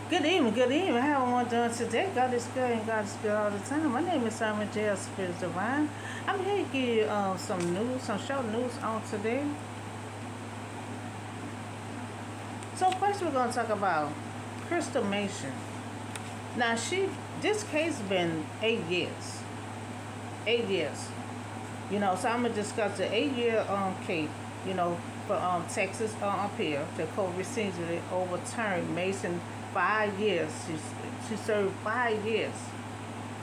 Good evening, good evening. How am I doing today? God is good and God is good all the time. My name is Irma J, Spirit Divine. I'm here to give you some news, some short news on today. So first we're going to talk about Crystal Mason. Now this case been 8 years. 8 years. So I'm going to discuss the 8 year case, for Texas appeal. The court recently overturned Mason 5 years. She served 5 years,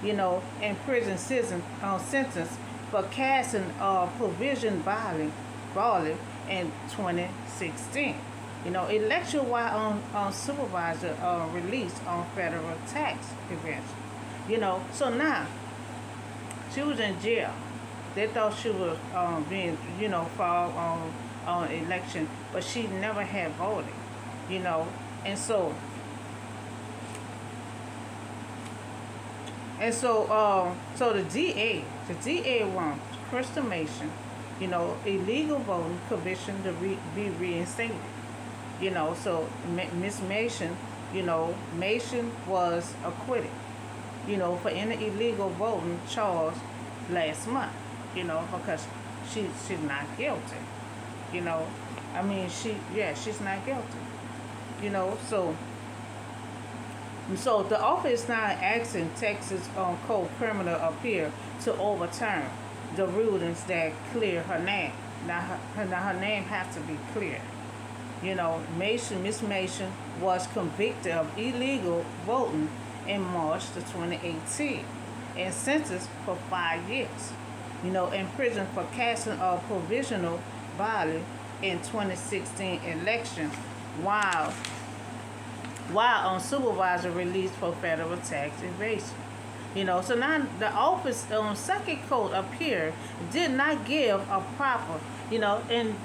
in prison sentence for casting provision violent in 2016. Election while on supervisor released on federal tax prevention. So now she was in jail. They thought she was being, fall on election, but she never had voted, and so so the DA wants Crystal Mason, illegal voting conviction to be reinstated. So Miss Mason, Mason was acquitted, for any illegal voting charge last month, because she's not guilty. You know, she's not guilty. So the office now asking Texas Court Criminal Appeal to overturn the rulings that clear her name. Now her name has to be clear. Miss Mason was convicted of illegal voting in March of 2018 and sentenced for 5 years. In prison for casting a provisional ballot in 2016 election while on supervisor released for federal tax evasion. So now the office on second court appeal did not give a proper, and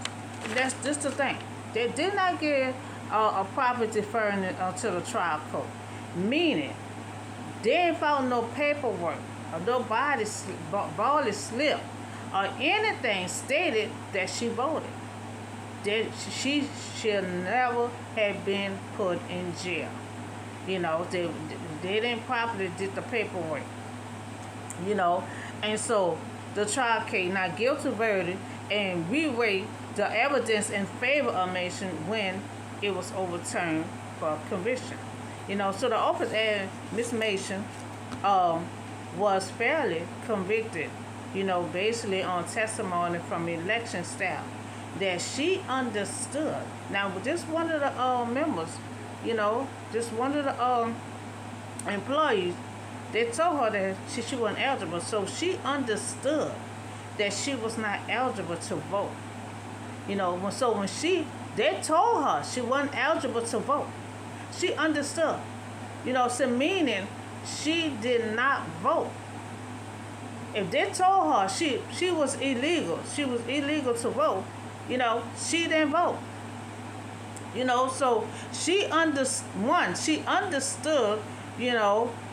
that's just the thing. They did not give a proper deferring to the trial court, meaning they didn't file no paperwork or no body slip or anything stated that she voted. That she should never have been put in jail. They didn't properly did the paperwork. And so the trial case not guilty verdict and reweigh the evidence in favor of Mason when it was overturned for conviction. So the office and Miss Mason was fairly convicted, basically on testimony from election staff that she understood. Now, just one of the members, just one of the employees, they told her that she wasn't eligible, so she understood that she was not eligible to vote. So when they told her she wasn't eligible to vote, she understood. So meaning she did not vote. If they told her she was illegal to vote, she didn't vote. So she understood,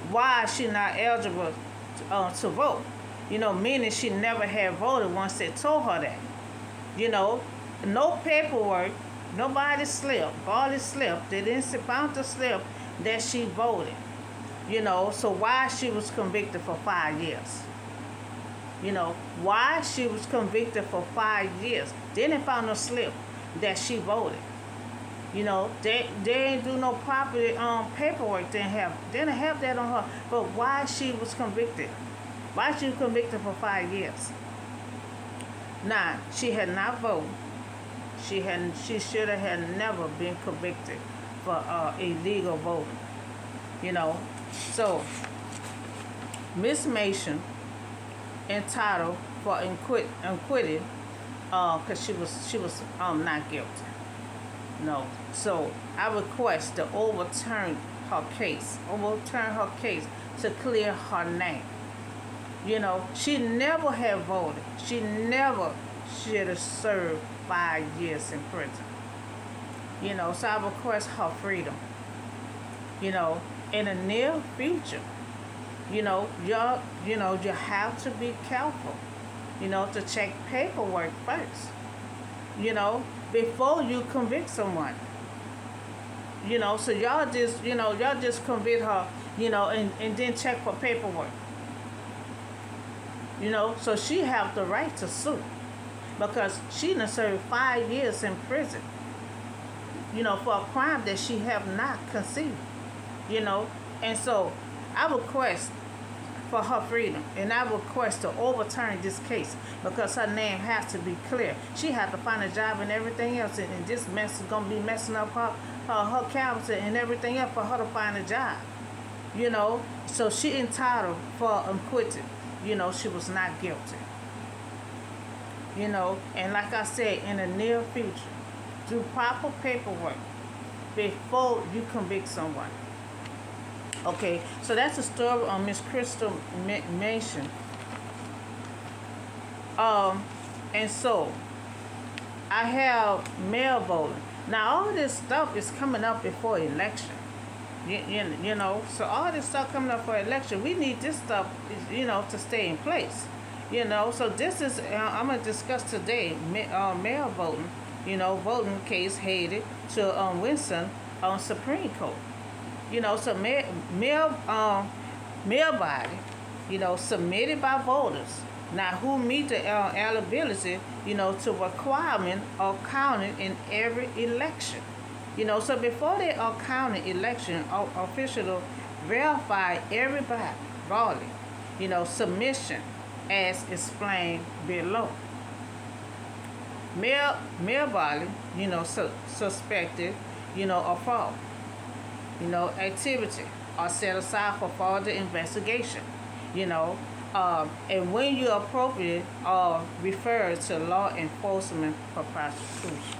why she not eligible to vote. Meaning she never had voted once they told her that. No paperwork, nobody body slip. They didn't bound the slip that she voted. So why she was convicted for 5 years. Why she was convicted for 5 years. They didn't find no slip that she voted. They didn't do no proper paperwork. They didn't have that on her. But why she was convicted? Why she was convicted for 5 years? Now, she had not voted. She should have had never been convicted for illegal voting. So Miss Mason entitled for acquitted because she was not guilty. So I request to overturn her case to clear her name. She never had voted. She never should have served 5 years in prison. So I request her freedom. In the near future, you have to be careful, to check paperwork first, before you convict someone. So y'all just convict her, and then check for paperwork. So she have the right to sue because she done served 5 years in prison, for a crime that she have not conceived, you know. And so I request for her freedom, and I request to overturn this case because her name has to be clear. She had to find a job and everything else, and this mess is gonna be messing up her character and everything else for her to find a job, So she entitled for acquitted. She was not guilty. And like I said, in the near future, do proper paperwork before you convict someone. Okay, so that's the story on Miss Crystal Mason. And so I have mail voting. Now all this stuff is coming up before election. So all this stuff coming up for election, we need this stuff, to stay in place. So this is I'm gonna discuss today mail voting. Voting case headed to Winston on Supreme Court. So mail body, submitted by voters. Now, who meet the eligibility, to requirement of counting in every election. So before they are counting election, officials verify everybody, broadly, submission as explained below. Mail body, suspected, of fraud. Activity are set aside for further investigation, and when you appropriate are referred to law enforcement for prosecution.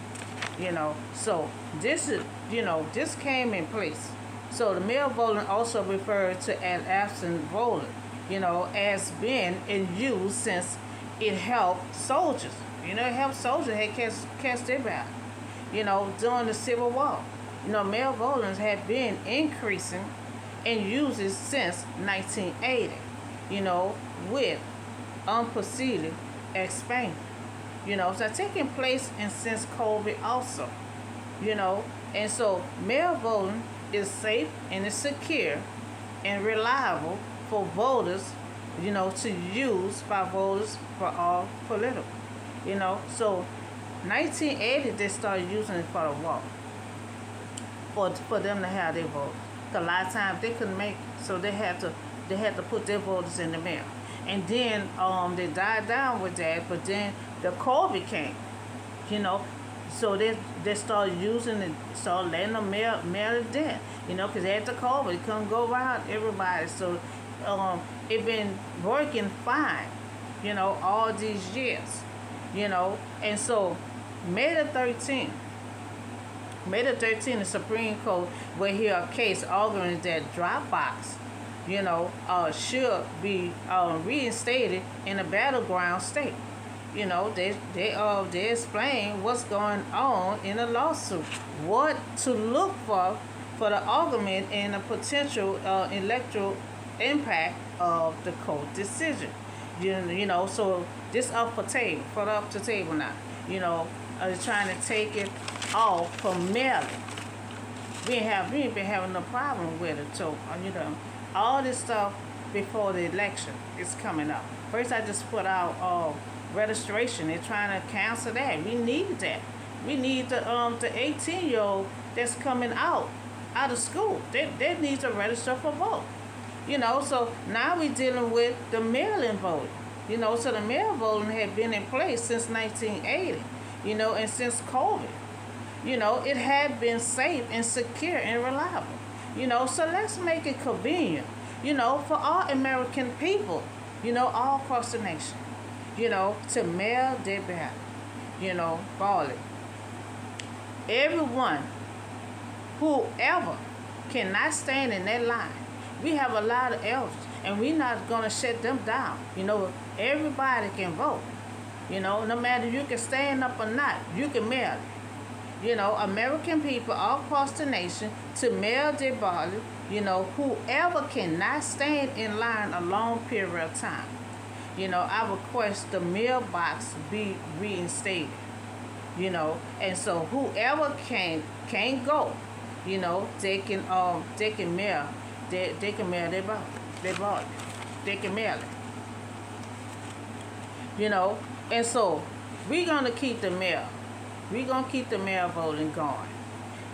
So this is, this came in place. So the mail voting also referred to an absent voter, as being in use since it helped soldiers. It helped soldiers had cast their ballot, during the Civil War. Mail voting had been increasing in uses since 1980, with unprecedented expansion. So taking place and since COVID also, and so mail voting is safe and it's secure and reliable for voters, to use by voters for all political, So 1980 they started using it for the war, for them to have their vote. A lot of times they couldn't make it, so they had to put their voters in the mail. And then they died down with that, but then the COVID came, so they started using it, started letting them mail it then, because after COVID it couldn't go around everybody. So it been working fine, all these years, and so May the 13th, the Supreme Court will hear a case arguing that Dropbox, should be reinstated in a battleground state. They explain what's going on in the lawsuit, what to look for the argument and the potential electoral impact of the court decision. So this up the table now. Trying to take it off from mailing. We ain't been having no problem with it. So all this stuff before the election is coming up. First, I just put out registration. They're trying to cancel that. We need that. We need the 18-year-old that's coming out of school. They need to register for vote. So now we're dealing with the mail-in voting. So the mail voting had been in place since 1980. And since COVID, it had been safe and secure and reliable. So let's make it convenient, for all American people, all across the nation, to mail their ballot, ballot. Everyone, whoever cannot stand in that line, we have a lot of elders, and we're not going to shut them down. Everybody can vote. No matter you can stand up or not, you can mail it. American people all across the nation to mail their ballot, whoever cannot stand in line a long period of time. I request the mailbox be reinstated. And so whoever can't go, You know, they can mail, they can mail their body, they can mail it. You know, and so we're gonna keep the mail. We're gonna keep the mail voting going.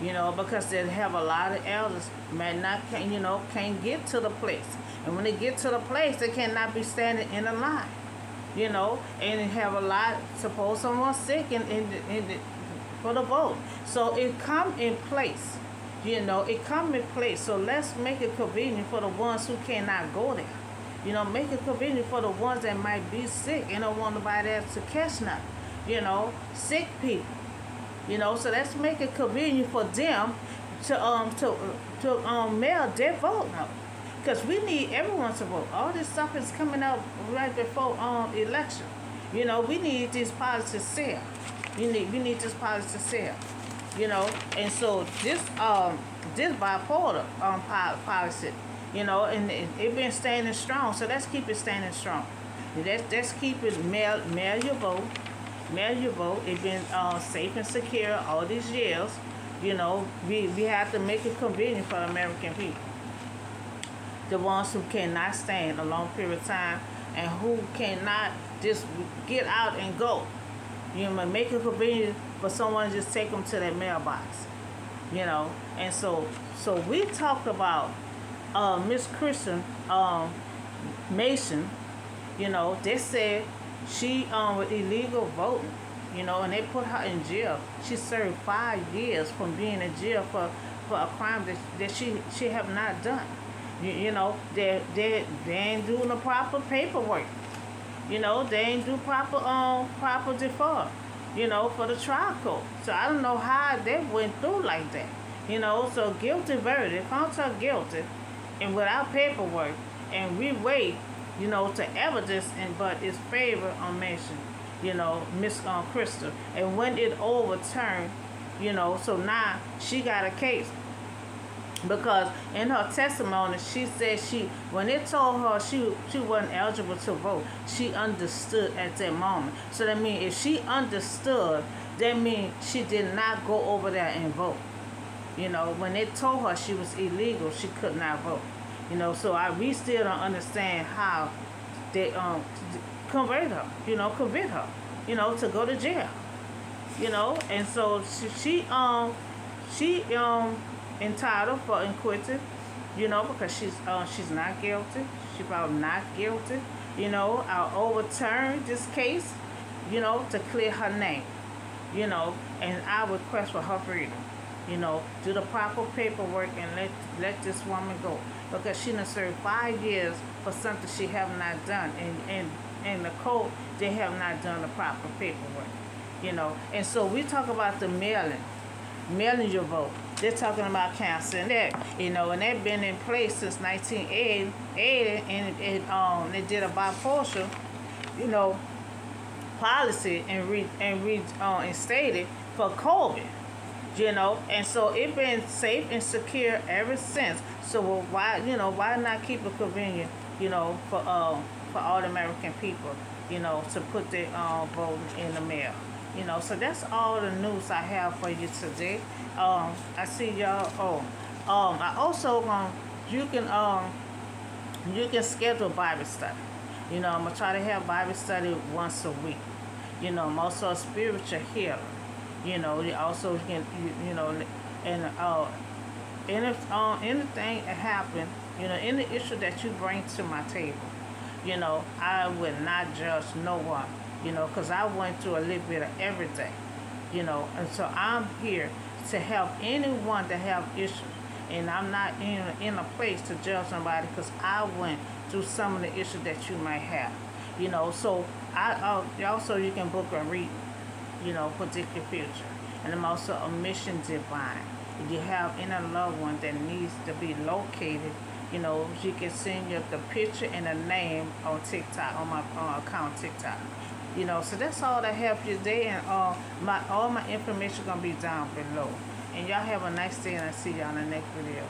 You know, because they have a lot of elders may not can can't get to the place, and when they get to the place, they cannot be standing in a line. You know, and they have a lot. Suppose someone's sick for the vote, so it come in place. You know, it come in place. So let's make it convenient for the ones who cannot go there. You know, make it convenient for the ones that might be sick and don't want nobody else to catch nothing. You know, sick people. You know, so let's make it convenient for them to mail their vote out. Because we need everyone to vote. All this stuff is coming out right before election. You know, we need these policies set. We need this policy set. You know, and so this bipolar policy, you know, and it been standing strong. So let's keep it standing strong. Let's keep it mail your vote. Mail your vote. It's been safe and secure all these years. You know, we have to make it convenient for the American people. The ones who cannot stand a long period of time and who cannot just get out and go. You know, make it convenient for someone to just take them to their mailbox. You know, and so we talked about Miss Kristen Mason. You know, they said she with illegal voting. You know, and they put her in jail. She served 5 years from being in jail for a crime that she have not done. You know, they ain't doing the proper paperwork. You know, they ain't do proper default, you know, for the trial court. So I don't know how they went through like that. You know, so guilty verdict, found her guilty, and without paperwork, and we wait, you know, to evidence, but it's favor on Mason, you know, Miss Crystal. And when it overturned, you know, so now she got a case. Because in her testimony, she said when they told her she wasn't eligible to vote, she understood at that moment. So that means if she understood, that means she did not go over there and vote. You know, when they told her she was illegal, she could not vote. You know, so we still don't understand how they convict her, you know, to go to jail. You know, and so she entitled for acquitted, you know, because she's not guilty. She found not guilty. You know, I'll overturn this case, you know, to clear her name. You know, and I request for her freedom. You know, do the proper paperwork and let this woman go, because she done served 5 years for something she have not done, and the court, they have not done the proper paperwork. You know, and so we talk about the mailing your vote. They're talking about canceling that, you know, and they've been in place since 1980, and they did a bipartisan, you know, policy and reinstated for COVID, you know, and so it's been safe and secure ever since. So why not keep it convenient, you know, for all the American people, you know, to put their vote in the mail. You know, so that's all the news I have for you today. I see y'all. I also you can schedule Bible study. You know, I'm gonna try to have Bible study once a week. You know, I'm also a spiritual healer. You know, you also can you know, and if anything happen, you know, any issue that you bring to my table, you know, I will not judge no one. You know, because I went through a little bit of everything, you know, and so I'm here to help anyone that have issues, and I'm not in a place to judge somebody, because I went through some of the issues that you might have, you know. So also you can book a reading, you know, predict your future, and I'm also a mission divine. If you have any loved one that needs to be located, you know, you can send you the picture and the name on TikTok, on my account TikTok. You know, so that's all I have for you today, and all my information gonna be down below. And y'all have a nice day, and I'll see y'all in the next video.